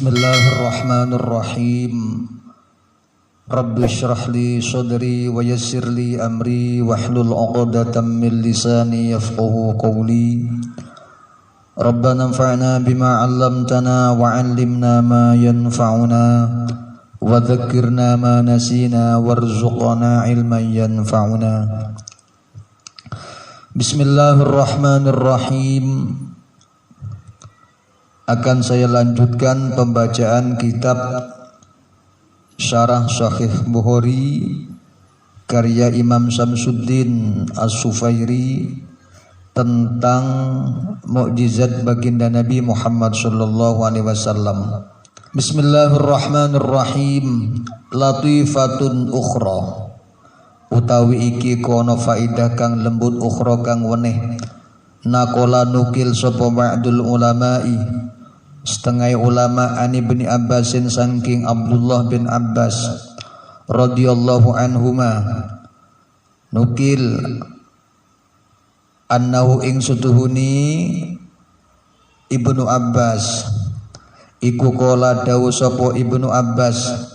Bismillahirrahmanirrahim. Rabbi shrah li sadri wa yassir li amri wahlul 'uqdatam min lisani yafqahu qawli. Rabbana anfa'na bima 'allamtana wa 'allimna ma yanfa'una wa dhakkirna ma nasina warzuqna 'ilman yanfa'una. Bismillahirrahmanirrahim. Akan saya lanjutkan pembacaan kitab Syarah Sahih Bukhari karya Imam Syamsuddin As-Sufairi tentang mukjizat baginda Nabi Muhammad sallallahu alaihi wasallam. Bismillahirrahmanirrahim. Latifatun ukhra, utawi iki kono faidah kang lembut ukhra kang weneh. Naqala nukil sapa ba'dul ulama'i, setengah ulama ani bin Abbasin saking Abdullah bin Abbas radhiyallahu anhuma, nukil annahu ing sutuhuni Ibnu Abbas iku qala dawuh sapa Ibnu Abbas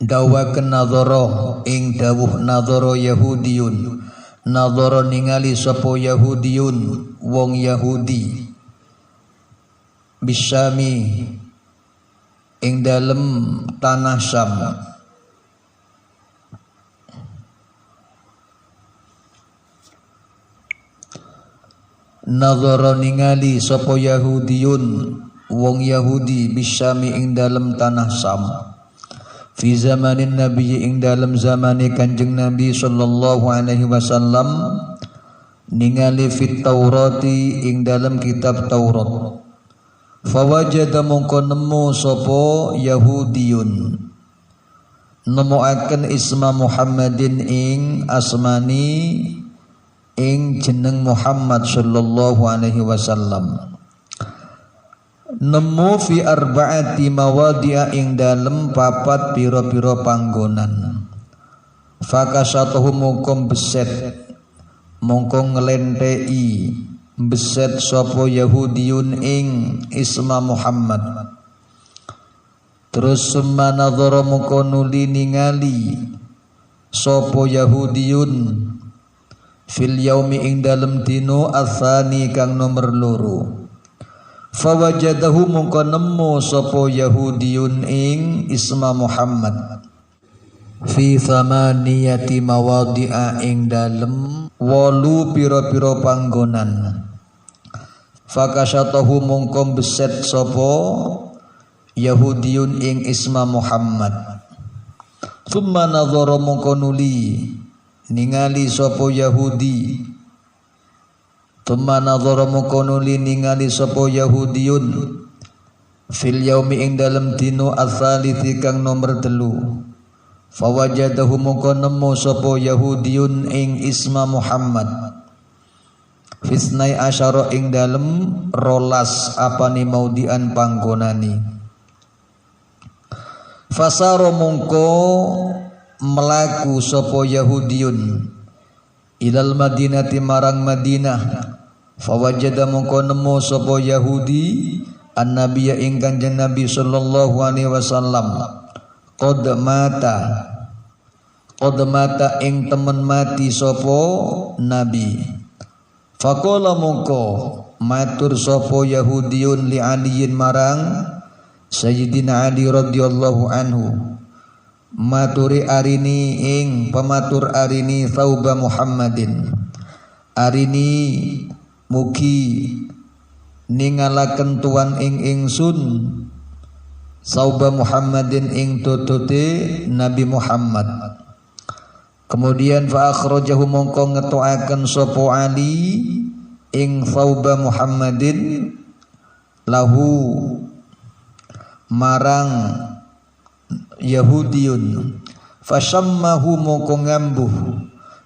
dawaken nadhara ing dawuh nadhara Yahudiyun, nadhara ningali sapa Yahudiyun wong Yahudi bisyami ing dalem tanah Syam. Nadhara ningali sapa Yahudiyun wong Yahudi bisyami ing dalem tanah Syam. Fi zamanin Nabi ing dalem zamane Kanjeng Nabi sallallahu alaihi wasallam, ningali fit Taurati ing dalem kitab Taurat. Fawajada mongko nemu sapa Yahudiyun nemoaken isma Muhammadin ing asmani ing jeneng Muhammad sallallahu alaihi wasallam. Nemu fi arba'ati mawadi'a ing dalem papat pira-pira panggonan. Fakasatuhu mongko beset mongko nglenteki beset sapa Yahudiyun ing isma Muhammad. Terus summa nadhara mongko nuli ningali sapa Yahudiyun fil yaumi ing dalem dino atsani kang nomor loro. Fawajadahu mongko nemu sapa Yahudiyun ing isma Muhammad fi thamaniyati mawadi'a ing dalem 8 pira-pira panggonan. Fakasatahu mongko beset sapa Yahudiyun ing isma Muhammad. Tsumma nadhara mongko nuli ningali sapa Yahudi. Tsumma nadhara mongko nuli ningali sapa Yahudiyun fil yaumi ing dalem dino ats-tsalits kang nomor 3. Fawajadahu mongko nemu sapa Yahudiyun ing isma Muhammad fisnai asyara ing dalem 12 apane maudian panggonani. Fasara mongko melaku sapa Yahudiyun ilal Madinati marang Madinah. Fawajada mongko nemu sapa Yahudi an-nabiyya ing Kanjeng Nabi sallallahu alaihi wasallam qad mata ing temen mati sapa Nabi. Faqala mongko matur sapa Yahudiyun li Aliyin marang Sayyidina Ali radhiyallahu anhu, maturi arini ing pematur arini thauba Muhammadin, arini mugi ningalaken tuan ing ingsun thauba Muhammadin ing tutute Nabi Muhammad. Kemudian fa akhrajahu mongko ngetoaken sapa Ali ing thauba Muhammadin lahu marang Yahudiyun. Fasammahu mongko ngambuh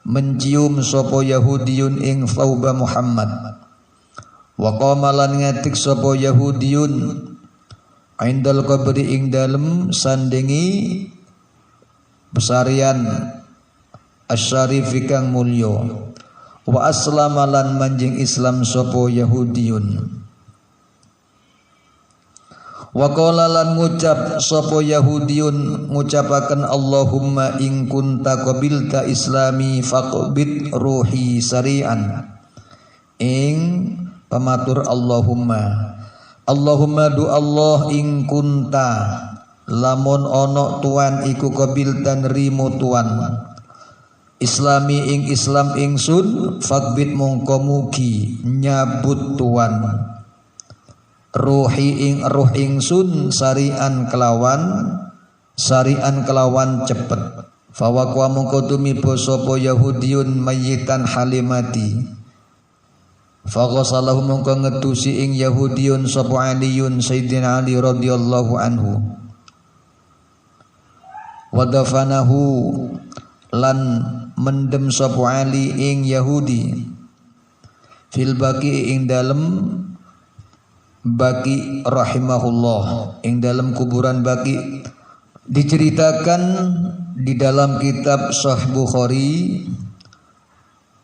mencium sapa Yahudiyun ing thauba Muhammad. Wa qama lan ngatik sapa Yahudiyun indal qabri ing dalem sandingi pesarian asyarifi kang mulya. Wa aslama lan manjing Islam sapa Yahudiyun. Wa qala lan ngucap sapa Yahudiyun ngucapaken Allahumma in kunta qabilta islami faqbid ruhi sari'an. Ing pamatur Allahumma du Allah ing kunta lamun ono tuan iku qabilta nrimo tuan islami ing Islam ingsun faqbid mongko mugi nyabut tuan ruhi ing ruh ingsun sarian kelawan cepet. Fawaqwa mongko tumiba sapa Yahudiyun mayyitan halimati. Faghasalahu mongko ngedusi ing Yahudiyun sapa Aliyun Sayyidina Ali radhiyallahu anhu. Wadafanahu lan mendem sapa Ali ing Yahudi fil baqi ing dalem Baqi rahimahullah ing dalam kuburan Baqi. Diceritakan di dalam kitab Sahih Bukhari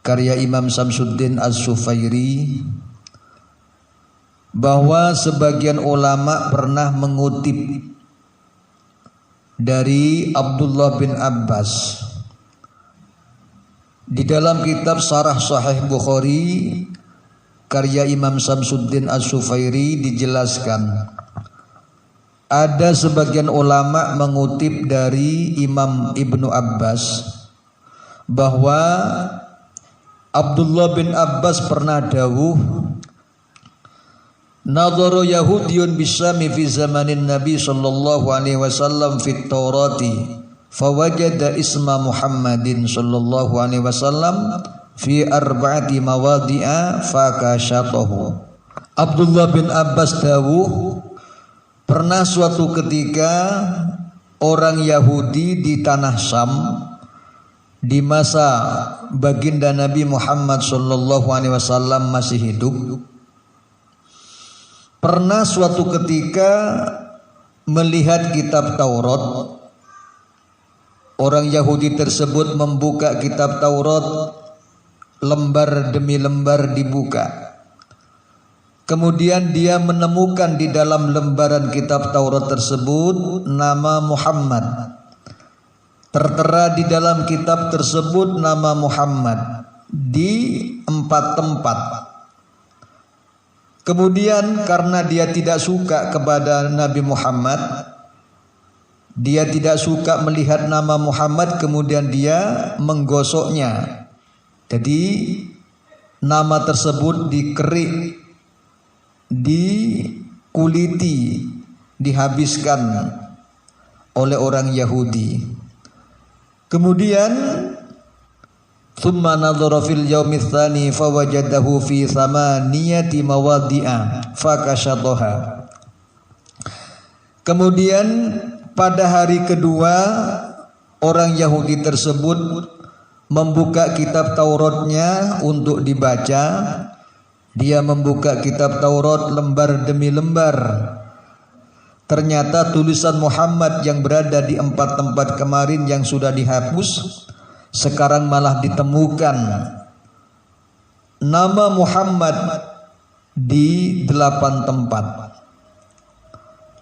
karya Imam Samsuddin Az-Sufairi bahwa sebagian ulama pernah mengutip dari Abdullah bin Abbas di dalam kitab Syarah Sahih Bukhari karya Imam Samsuddin Az-Sufairi dijelaskan ada sebagian ulama mengutip dari Imam Ibnu Abbas bahwa Abdullah bin Abbas pernah dawuh nadhara Yahudiyun bisyami fi zamanin Nabi sallallahu alaihi wasallam fit Taurati fawajada isma Muhammadin sallallahu alaihi wasallam fi arba'ati mawadi'a fakashatahu. Abdullah bin Abbas dawuh pernah suatu ketika orang Yahudi di tanah Syam di masa baginda Nabi Muhammad sallallahu alaihi wasallam masih hidup pernah suatu ketika melihat kitab Taurat. Orang Yahudi tersebut membuka kitab Taurat, lembar demi lembar dibuka. Kemudian dia menemukan di dalam lembaran kitab Taurat tersebut nama Muhammad. Tertera di dalam kitab tersebut nama Muhammad di 4 tempat. Kemudian karena dia tidak suka kepada Nabi Muhammad, dia tidak suka melihat nama Muhammad, kemudian dia menggosoknya. Jadi nama tersebut dikerik, dikuliti, dihabiskan oleh orang Yahudi. Kemudian thumma nadhara fil yaumi tsani fawajadahu fi thamaniyati mawadi'a fakashataha. Kemudian pada hari kedua orang Yahudi tersebut membuka kitab Tauratnya untuk dibaca. Dia membuka kitab Taurat lembar demi lembar. Ternyata tulisan Muhammad yang berada di 4 tempat kemarin yang sudah dihapus, sekarang malah ditemukan nama Muhammad di 8 tempat.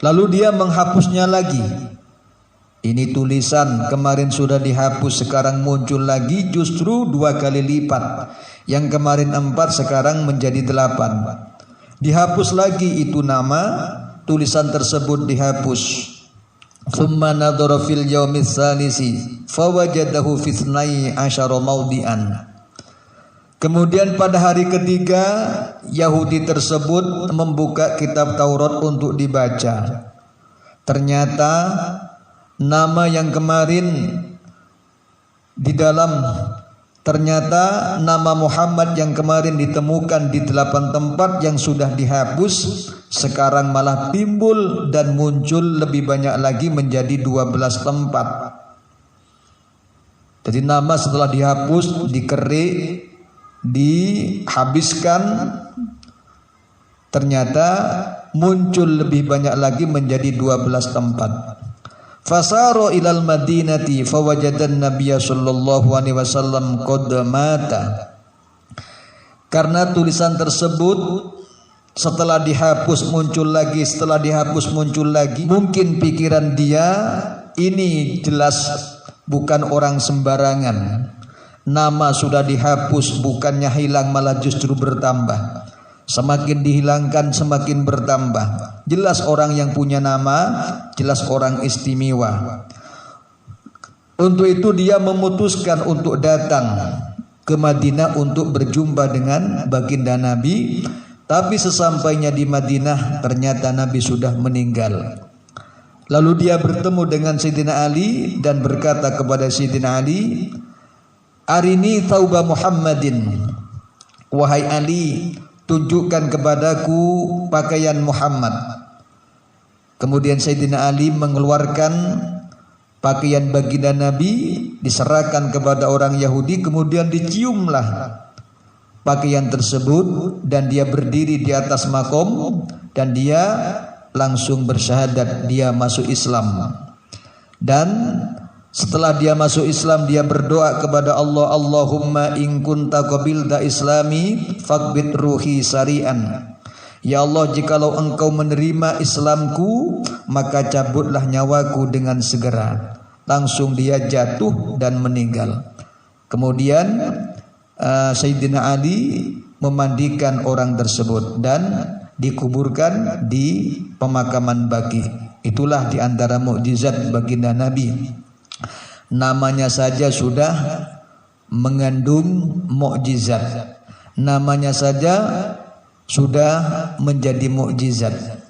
Lalu dia menghapusnya lagi. Ini tulisan kemarin sudah dihapus, sekarang muncul lagi justru 2 kali lipat. Yang kemarin 4 sekarang menjadi 8. Dihapus lagi itu nama, tulisan tersebut dihapus. Thumma nadhara fil yaumi tsalisi fawajadahu fi 12 mawdi'an. Kemudian pada hari ketiga Yahudi tersebut membuka kitab Taurat untuk dibaca. Ternyata nama yang kemarin di dalam nama Muhammad yang kemarin ditemukan di 8 tempat yang sudah dihapus, sekarang malah timbul dan muncul lebih banyak lagi menjadi 12 tempat. Jadi nama setelah dihapus, dikerik, dihabiskan, ternyata muncul lebih banyak lagi menjadi 12 tempat. Fasaro ilal Madinati fawajadan Nabiyya sallallahu alaihi wasallam qad mata. Karena tulisan tersebut setelah dihapus muncul lagi, setelah dihapus muncul lagi. Mungkin pikiran dia ini jelas bukan orang sembarangan. Nama sudah dihapus, bukannya hilang malah justru bertambah. Semakin dihilangkan semakin bertambah. Jelas orang yang punya nama, jelas orang istimewa. Untuk itu dia memutuskan untuk datang ke Madinah untuk berjumpa dengan baginda Nabi. Tapi sesampainya di Madinah ternyata Nabi sudah meninggal. Lalu dia bertemu dengan Sayyidina Ali dan berkata kepada Sayyidina Ali, "Arini thawba Muhammadin." Wahai Ali, tunjukkan kepadaku pakaian Muhammad. Kemudian Sayyidina Ali mengeluarkan pakaian baginda Nabi, diserahkan kepada orang Yahudi, kemudian diciumlah pakaian tersebut dan dia berdiri di atas makom dan dia langsung bersyahadat, dia masuk Islam. Dan setelah dia masuk Islam, dia berdoa kepada Allah, Allahumma in kunta qabilta islami faqbid ruhi sari'an. Ya Allah, jikalau engkau menerima Islamku, maka cabutlah nyawaku dengan segera. Langsung dia jatuh dan meninggal. Kemudian Sayyidina Ali memandikan orang tersebut dan dikuburkan di pemakaman Baqi. Itulah di antara mukjizat baginda Nabi. Namanya saja sudah mengandung mukjizat. Namanya saja sudah menjadi mukjizat.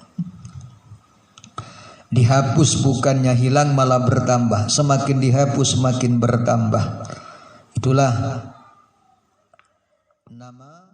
Dihapus bukannya hilang malah bertambah. Semakin dihapus semakin bertambah. Itulah nama